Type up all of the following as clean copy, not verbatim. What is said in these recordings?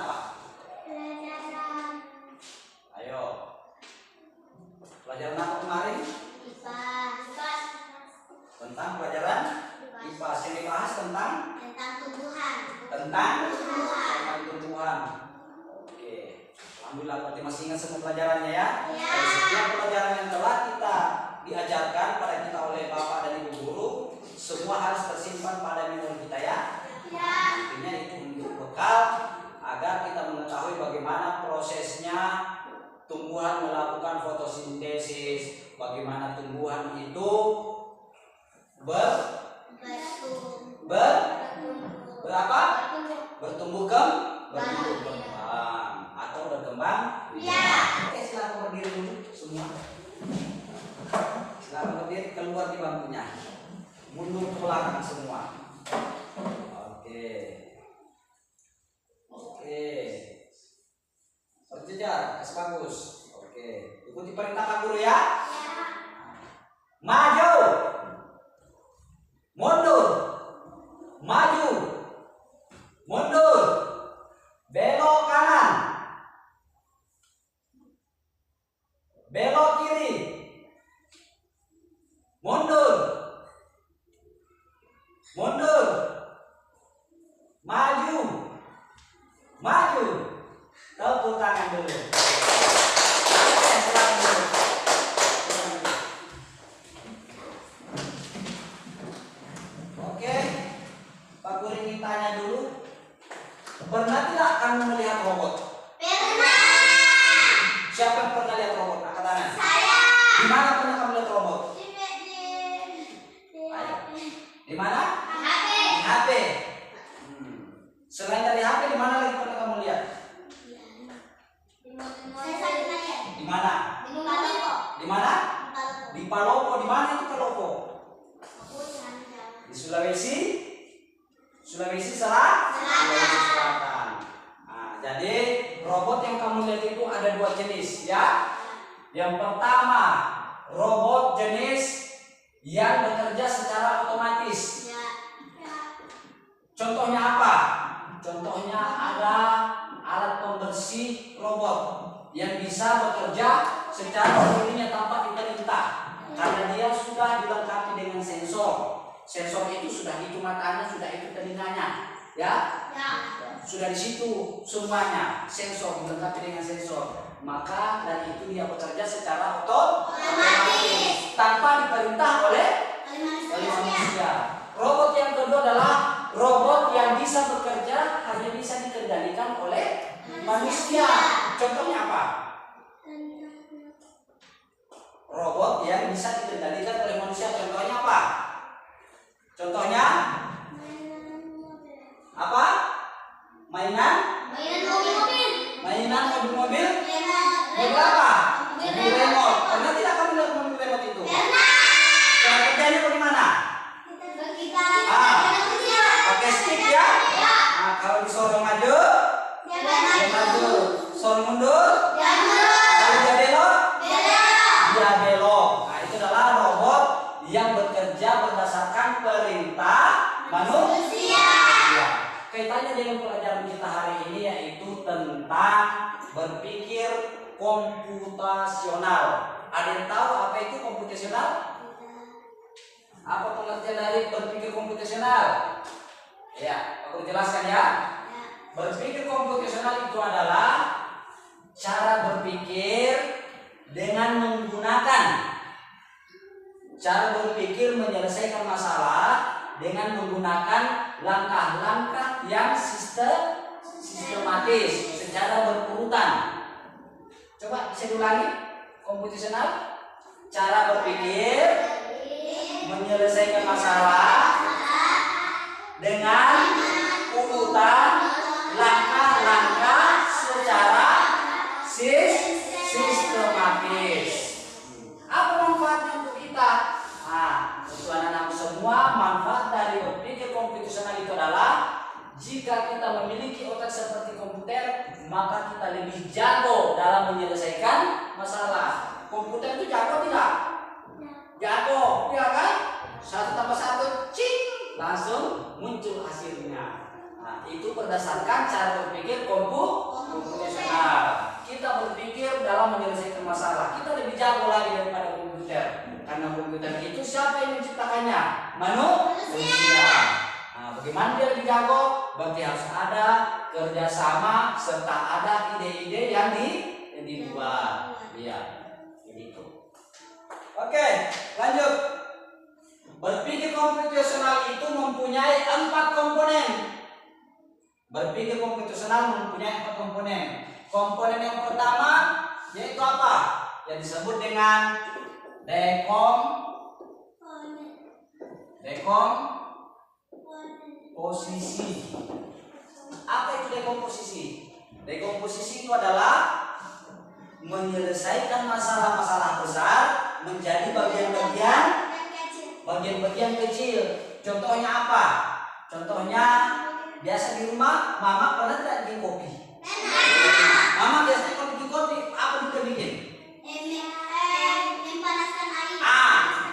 apa? Pelajaran. Ayo. Pelajaran apa kemarin? IPA. Tentang pelajaran IPA. Yang dibahas tentang Tumbuhan. tentang tumbuhan. Oke. Alhamdulillah berarti masih ingat semua pelajarannya ya? Ya. Dari setiap pelajaran yang telah kita diajarkan pada kita oleh Bapak dan Ibu guru, semua harus tersimpan pada memori kita ya. Ya. Intinya itu untuk bekal agar kita mengetahui bagaimana prosesnya tumbuhan melakukan fotosintesis, bagaimana tumbuhan itu bertumbuh berkembang atau berkembang. Ya. Oke, silakan berdiri dulu semua. Silakan berdiri, keluar di bangkunya. Mundur ke belakang semua. Oke. Berjejar, kasih bagus. Oke. Ikuti perintah Pak Guru ya. Maju. Mundur. Maju. Mundur. Belok kanan. Belok kiri. Mundur. Mundur. Maju. Maju. Tepuk tangan dulu. Silakan dulu. Oke. Pak Guru ingin tanya dulu. Pernah tidak kamu melihat robot? Pernah. Siapa yang pernah lihat robot? Angkat tangan. Saya. Di mana pernah kamu lihat robot? Ayo. Di mana? HP. Di HP. Selain dari HP, di mana lagi pernah kamu lihat? Saya sakit lihat. Di mana? Di Palopo. Di mana? Di Palopo. Di mana itu Palopo? Di Sulawesi. Sulawesi Selatan. Nah, jadi robot yang kamu lihat itu ada dua jenis ya. Yang pertama, robot jenis yang bekerja secara otomatis. Contohnya apa? Contohnya ada alat pembersih robot yang bisa bekerja secara sendirinya tanpa diperintah, karena dia sudah dilengkapi dengan sensor. Sensor itu sudah itu matanya, sudah itu telinganya, ya. Sudah di situ semuanya, sensor dilengkapi dengan sensor. Maka dari itu dia bekerja secara otomatis tanpa diperintah oleh manusia. Robot yang kedua adalah robot yang bisa bekerja hanya bisa dikendalikan oleh manusia. Contohnya apa? Robot yang bisa dikendalikan oleh manusia. Contohnya apa? Contohnya apa? Mainan mobil-mobil. Mobil apa? Mobil remote. Pernah tidak kamu lihat mobil remote itu? Cara kerjanya bagaimana? Pakai stick ya? Nah, kalau disuruh maju, dia maju. Suruh mundur, kalau dia belok, dia belok. Nah, itu adalah robot yang bekerja berdasarkan perintah manusia. Kaitannya dengan pelajaran kita hari ini yaitu tentang berpikir komputasional. Ada yang tahu apa itu komputasional? Apa pengertian dari berpikir komputasional? Ya, aku jelaskan ya. Berpikir komputasional itu adalah cara berpikir dengan menggunakan cara berpikir menyelesaikan masalah dengan menggunakan langkah-langkah yang sistematis secara berurutan. Coba bisa diulangi. Komputasional, cara berpikir menyelesaikan masalah dengan urutan langkah-langkah secara sistematis. Apa manfaatnya untuk kita? Nah, untuk anak-anak semua, manfaat dari berpikir komputasional itu adalah jika kita memiliki otak seperti komputer, maka kita lebih jago dalam menyelesaikan masalah. Komputer itu jago tidak? Jago, ya kan? 1 tambah 1, cing, langsung muncul hasilnya. Nah, itu berdasarkan cara berpikir komputasional. Kita berpikir dalam menyelesaikan masalah. Kita lebih jago lagi daripada komputer. Karena komputer itu siapa yang menciptakannya? Manusia. Nah, bagaimana dia lebih jago? Berarti harus ada kerjasama serta ada ide-ide yang dibuat. Iya, begitu. Oke, lanjut. Berpikir komputasional itu mempunyai 4 komponen. Berpikir komputasional mempunyai 4 komponen. Komponen yang pertama yaitu apa? Yang disebut dengan dekomposisi. Apa itu dekomposisi? Dekomposisi itu adalah menyelesaikan masalah-masalah besar menjadi bagian-bagian kecil. Contohnya apa? Contohnya biasa di rumah mama pernah tidak bikin kopi? Mama biasanya kalau bikin kopi apa dia bikin? Mempanaskan air.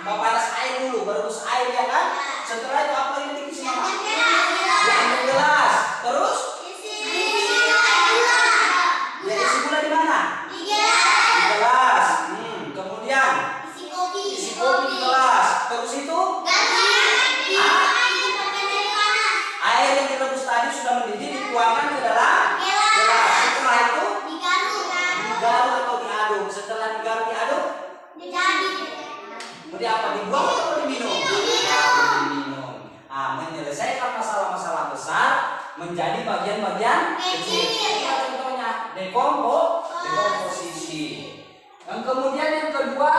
Mempanas air dulu, merebus air ya kan? Setelah itu apa yang bikin si mama? Diambil gelas. Terus? Ya isi gula di mana? Di gelas. Kemudian isi kopi di gelas. Terus itu? Air yang direbus tadi sudah mendidih dituangkan ke dalam gelas. Setelah itu digaruk atau diaduk. Setelah digaruk diaduk, kemudian apa? Dibuang atau diminum? Diminum. Menyelesaikan masalah-masalah besar menjadi bagian-bagian kecil. Itulah contohnya dekomposisi. Yang kemudian yang kedua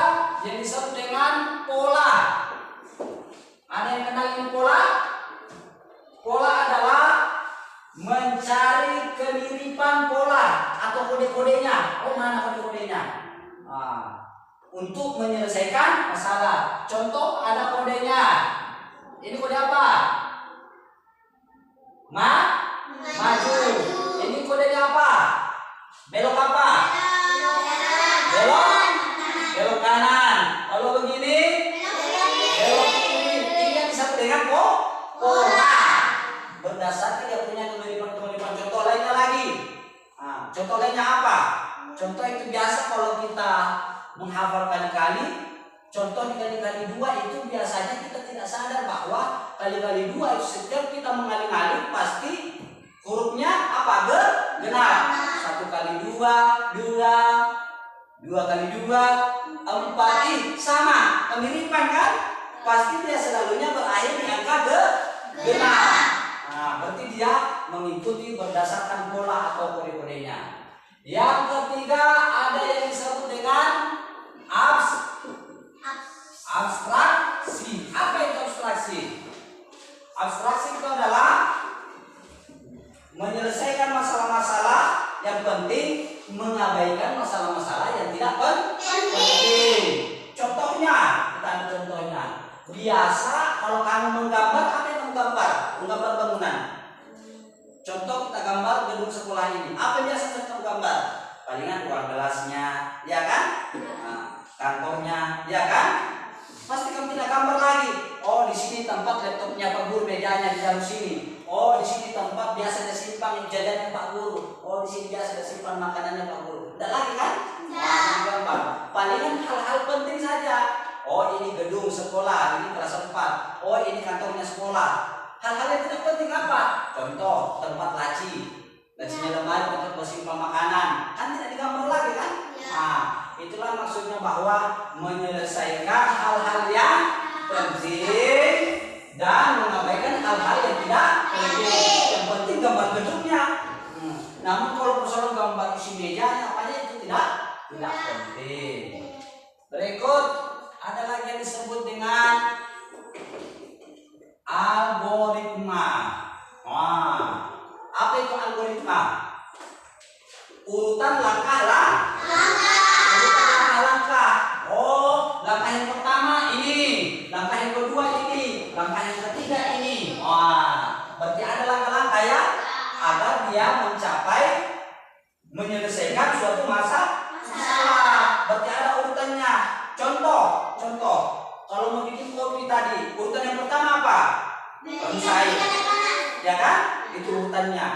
yang disebut dengan pola. Ada yang kenal ini pola? Pola adalah mencari kemiripan pola atau kode-kodenya. Mana kode-kodenya? Untuk menyelesaikan masalah. Contoh ada kodenya. Ini kode apa? Maju. Ini kodenya apa? Belok apa? Belok kanan. Kalau begini belok kiri. Ini yang disebut dengan pola. Berdasarkan dia punya kemiripan-kemiripan. Contoh lainnya lagi. Contoh lainnya apa? Contoh itu biasa kalau kita menghafal kali-kali. Contoh dikali-kali 2 itu biasanya kita tidak sadar bahwa kali-kali 2 itu setiap kita mengalih-alih pasti hurufnya apa? Genap. 1 kali 2, 2 kali 2, 4. Sama, kemiripan kan? Pasti dia selalunya berakhir di angka genap. Berarti dia mengikuti berdasarkan pola atau kode-kodenya. Yang ketiga ada yang disebut dengan abstraksi. Apa itu abstraksi? Abstraksi itu adalah menyelesaikan masalah-masalah yang penting, mengabaikan masalah-masalah yang tidak penting. Contohnya, kita ambil contohnya. Biasa kalau kamu menggambar, apa yang kamu gambar? Menggambar bangunan. Contoh kita gambar gedung sekolah ini. Apa yang biasa kamu gambar? Palingan ruang kelasnya, ya kan? Kantornya, ya kan? Pasti kamu tidak gambar lagi. Oh, di sini tempat laptopnya Pak Guru, mejanya di dalam sini. Oh, di sini tempat biasa disimpan jajannya Pak Guru. Oh, di sini biasa disimpan makanannya Pak Guru. Tidak lagi kan? Gambar. Palingan hal-hal penting saja. Oh, ini gedung sekolah, ini kelas 4. Oh, ini kantornya sekolah. Hal-hal yang tidak penting apa? Contoh, tempat laci. Lacinya lemari untuk bersimpan makanan. Kan tidak digambar lagi kan? Itulah maksudnya bahwa menyelesaikan hal-hal yang penting dan mengabaikan hal-hal yang tidak penting. Yang penting gambar gedungnya. Namun kalau persoalan gambar isi mejanya apanya itu tidak penting. Berikut ada lagi yang disebut dengan algoritma. Apa itu algoritma? Urutan langkah-langkah. Oh, langkah yang pertama ini, langkah yang kedua ini, langkah yang ketiga ini. Berarti ada langkah-langkah ya, agar dia mencapai menyelesaikan suatu masalah. Berarti ada urutannya. Contoh, kalau mau bikin kopi tadi, urutan yang pertama apa? Tumis air, ya kan? itu urutannya.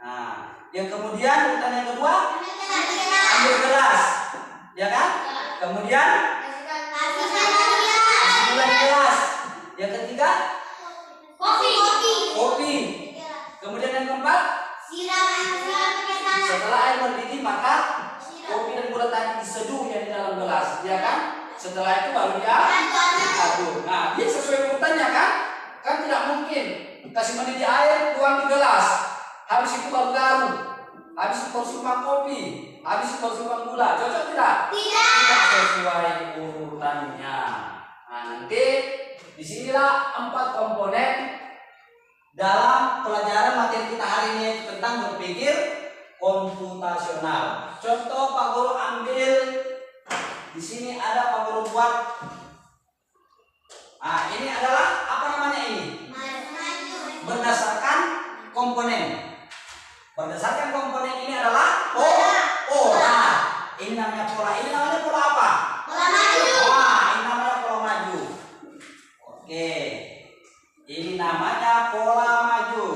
Nah, yang kemudian urutan yang kedua ambil gelas, ya kan? Kemudian kasih gula di gelas. Yang ketiga kopi. Kemudian yang keempat setelah air mendidih maka kopi dan gula tadi diseduh yang di dalam gelas, ya kan? Setelah itu baru diaduk. Nah, dia sesuai urutannya kan? Kan tidak mungkin kasih mendidih air tuang di gelas, habis itu baru garu, habis itu baru simbang kopi, habis itu baru simbang gula. Cocok tidak? Tidak sesuai urutannya. Nah, nanti disinilah 4 komponen dalam pelajaran materi kita hari ini tentang berpikir komputasional. Contoh Pak Guru ambil di sini ada Pak Guru buat. Nah, ini adalah apa namanya ini? Berdasarkan komponen. Berdasarkan komponen ini adalah pola. Ini namanya pola. Ini namanya pola apa? Pola maju. Wah, ini namanya pola maju. Oke. Ini namanya pola maju.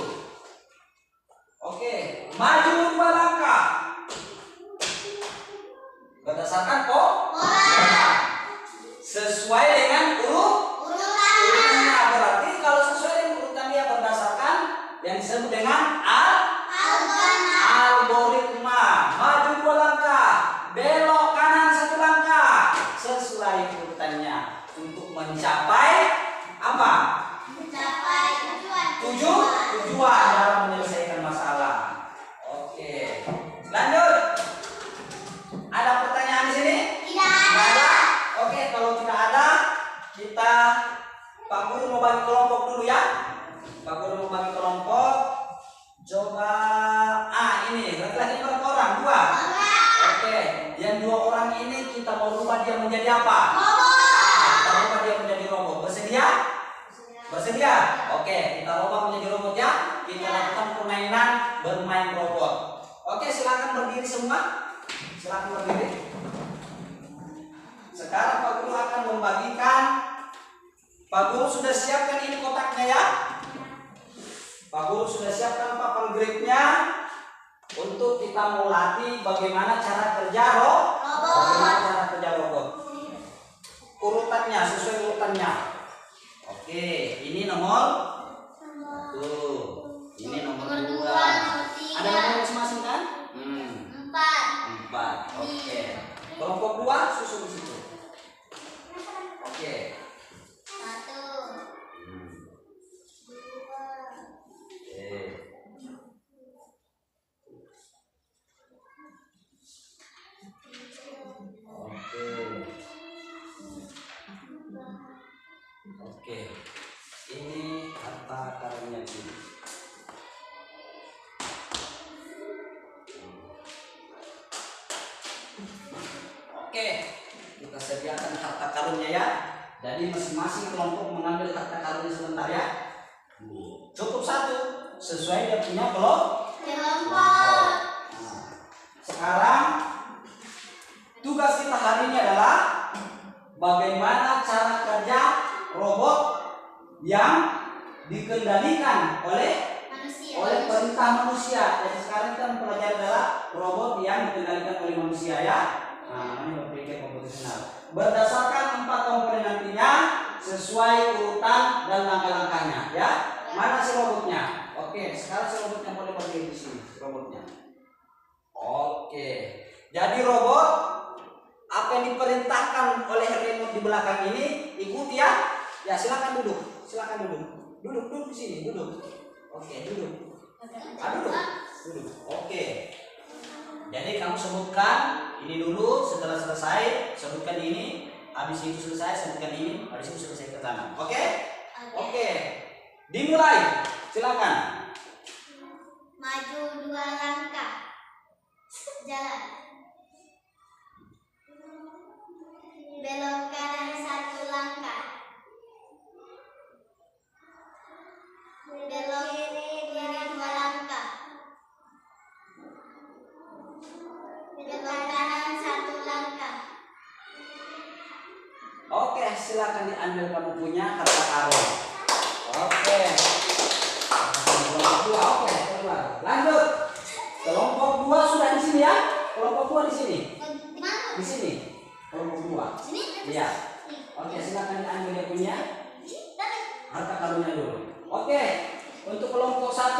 Oke, maju 2 langkah. Berdasarkan pola. Sesuai dengan urutannya. Berarti kalau sesuai dengan urutannya berdasarkan yang disebut dengan algoritma. Maju 2 langkah, belok kanan 1 langkah. Sesuai urutannya untuk mencapai apa? Tujuan dalam menyelesaikan masalah. Oke, lanjut. Ada pertanyaan di sini? Tidak ada. Oke, kalau tidak ada, kita Pak Guru mau bagi kelompok dulu ya. Pak Guru mau bagi kelompok. Coba, ini laki-laki berapa orang? 2. Oke, yang 2 orang ini kita mau rubah dia menjadi apa? Kita rubah dia menjadi robot. Bersedia? Bersedia? Oke, kita rubah menjadi robot ya. Kita lakukan permainan bermain robot. Oke, silakan berdiri semua. Silakan berdiri. Sekarang Pak Guru akan membagikan. Pak Guru sudah siapkan ini kotaknya ya. Pak Guru sudah siapkan papan grade-nya untuk kita mau latih bagaimana cara kerja robot. Urutannya sesuai urutannya. Oke, ini nomor 1. Ini nomor 2. Ada nomor masing-masing kan? 4. Oke. Kelompok 2 susun di situ. Oke. 1, 2. Oke. Ini harta karunnya ini. Oke, kita sediakan harta karunnya ya. Jadi masing-masing kelompok mengambil harta karunnya sebentar ya. Cukup 1 sesuai dia punya kelompok. Nah, sekarang tugas kita hari ini adalah bagaimana cara kerja robot yang dikendalikan oleh perintah manusia. Jadi sekarang kita mempelajari adalah robot yang dikendalikan oleh manusia ya. Nah, ini berpikir komputasional. Berdasarkan 4 komponen nantinya sesuai urutan dan langkah-langkahnya ya. Mana si robotnya? Oke, sekarang si robotnya boleh berdiri di sini. Robotnya. Oke. Jadi robot apa yang diperintahkan oleh remote di belakang ini ikuti ya. Ya, silakan duduk. Silakan duduk. Duduk di sini, duduk. Oke, duduk. Duduk. Oke. Jadi kamu sebutkan ini dulu, setelah selesai sebutkan ini, habis itu selesai sebutkan ini, habis itu selesai ke sana. Oke. Dimulai. Silakan. Maju 2 langkah. Jalan. Belok kanan 1 langkah. Belok kiri 2 langkah. Belok kanan 1 langkah. Oke, silakan diambil kamu punya harta karun. Oke. Oke. keluar. Lanjut. Kelompok 2 sudah di sini ya. Kelompok 2 di sini. Di mana? Di sini. Kelompok 2. Sini? Iya. Nih. Oke, silakan diambil dia punya Tadi. harta karunnya dulu. Oke. Untuk kelompok 1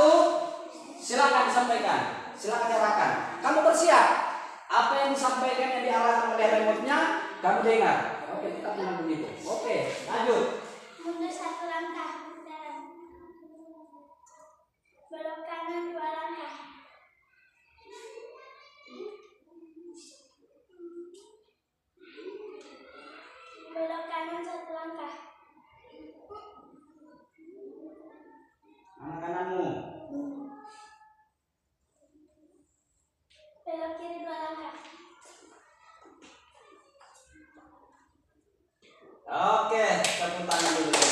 silakan disampaikan. Silakan diarahkan. Kamu bersiap. Apa yang disampaikan yang diarahkan oleh remote-nya kamu dengar. Oke, kita punya begitu. Oke, lanjut. Mundur 1 langkah. Sekarang. Belok kanan 2 langkah. Belok kanan 1 langkah. Mana kananmu? Belok kiri 2 langkah. Oke, tepuk tangan dulu. Oke.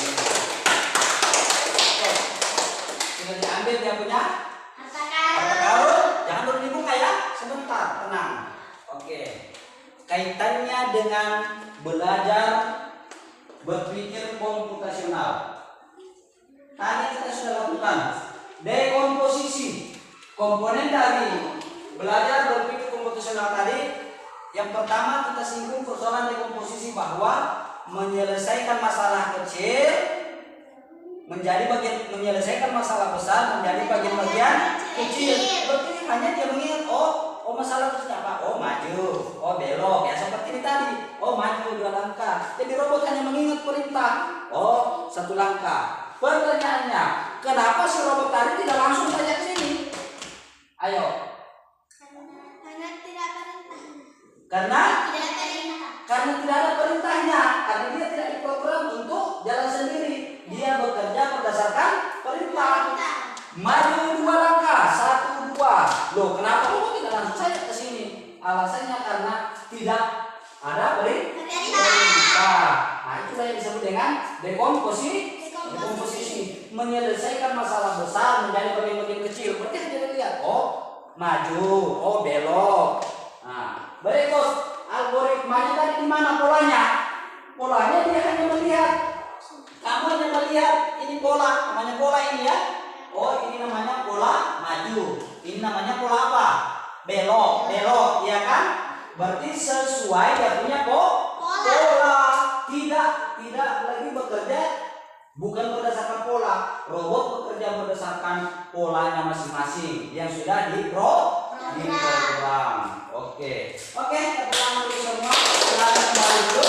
Sudah diambil dia punya Harta harta karun. karun. Jangan dulu dibuka ya. Sebentar, tenang. Oke. Kaitannya dengan belajar berpikir komputasional. Tadi kita sudah lakukan dekomposisi. Komponen dari belajar berpikir komputasional tadi, yang pertama kita singgung persoalan dekomposisi bahwa menyelesaikan masalah kecil menyelesaikan masalah besar menjadi bagian-bagian kecil. Berarti hanya dia mengingat oh masalah kecil apa? Oh maju, oh belok ya seperti ini tadi. Oh maju 2 langkah. Jadi robot hanya mengingat perintah. Oh 1 langkah. Pertanyaannya, kenapa si robot tadi tidak langsung saja ke sini? Ayo. Karena tidak perintah. Karena Tidak perintah. tidak ada perintahnya, karena dia tidak diprogram untuk jalan sendiri. Dia bekerja berdasarkan perintah. Maju 2 langkah, 1, 2. Loh, kenapa kamu tidak langsung saja ke sini? Alasannya karena tidak ada perintah. Nah, itulah yang disebut dengan dekomposisi. Menyelesaikan masalah besar menjadi bagian-bagian kecil. Berarti dia lihat, oh maju, oh belok. Nah, berikut algoritmanya tadi di mana polanya? Polanya dia hanya melihat. Kamu hanya melihat ini pola, namanya pola ini ya. Oh, ini namanya pola maju. Ini namanya pola apa? Belok, ya kan? Berarti sesuai dia punya pola. Tidak lagi bekerja bukan berdasarkan pola. Robot bekerja berdasarkan polanya masing-masing yang sudah diprogram. Oke, tepuk tangan dulu semua. Silakan kembali dulu.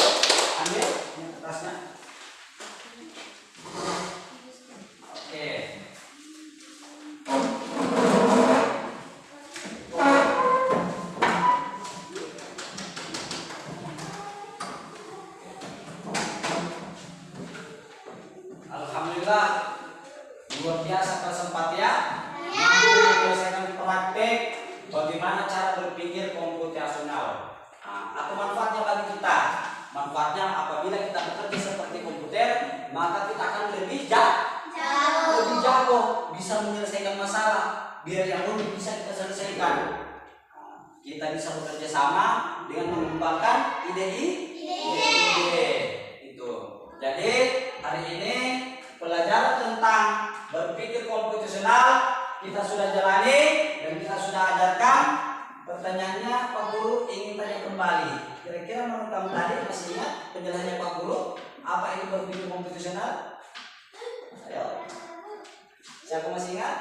Ambil ini kertasnya. Oke. Alhamdulillah, luar biasa kesempatan menyelesaikan praktek bagaimana cara berpikir komputasional. Apa manfaatnya bagi kita? Manfaatnya apabila kita bekerja seperti komputer, maka kita akan lebih jago, bisa menyelesaikan masalah. Biar yang rumit bisa kita selesaikan. Kita bisa bekerja sama dengan mengembangkan ide-ide. Itu. Jadi hari ini pelajaran tentang berpikir komputasional kita sudah jalani dan kita sudah ajarkan. Pertanyaannya, Pak Guru ingin tanya kembali. Kira-kira menurut kamu tadi masih ingat penjelasannya Pak Guru? Apa itu berpikir komputasional? Ayo. Siapa masih ingat?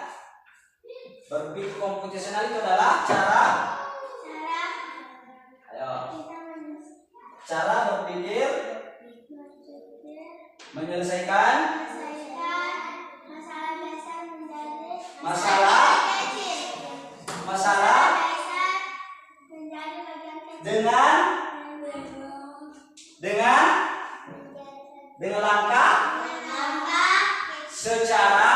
Berpikir komputasional itu adalah cara berpikir menyelesaikan masalah dengan langkah secara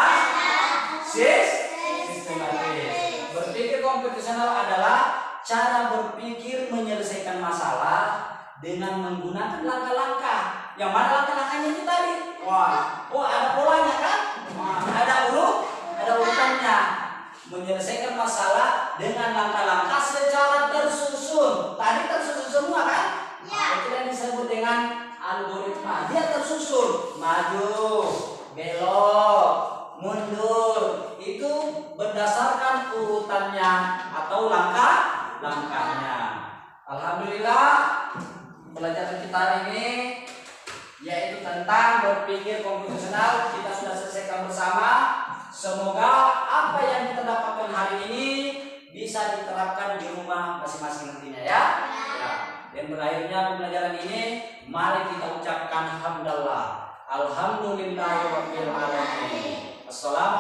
sistematis. Berpikir komputasional adalah cara berpikir menyelesaikan masalah dengan menggunakan langkah-langkah. Yang mana langkah-langkahnya itu tadi? Wah, ada polanya kan? Ada urutannya. Menyelesaikan masalah dengan langkah-langkah secara tersusun. Tadi tersusun semua kan? Itu yang disebut dengan algoritma. Dia tersusun, maju, belok, mundur. Itu berdasarkan Alhamdulillah, pelajaran kita hari ini yaitu tentang berpikir komputasional kita sudah selesaikan bersama. Semoga apa yang kita dapatkan hari ini bisa diterapkan di rumah masing-masing nantinya ya. Ya. Dan berakhirnya pembelajaran ini, mari kita ucapkan hamdalillah. Alhamdulillahirabbil alamin. Assalamualaikum.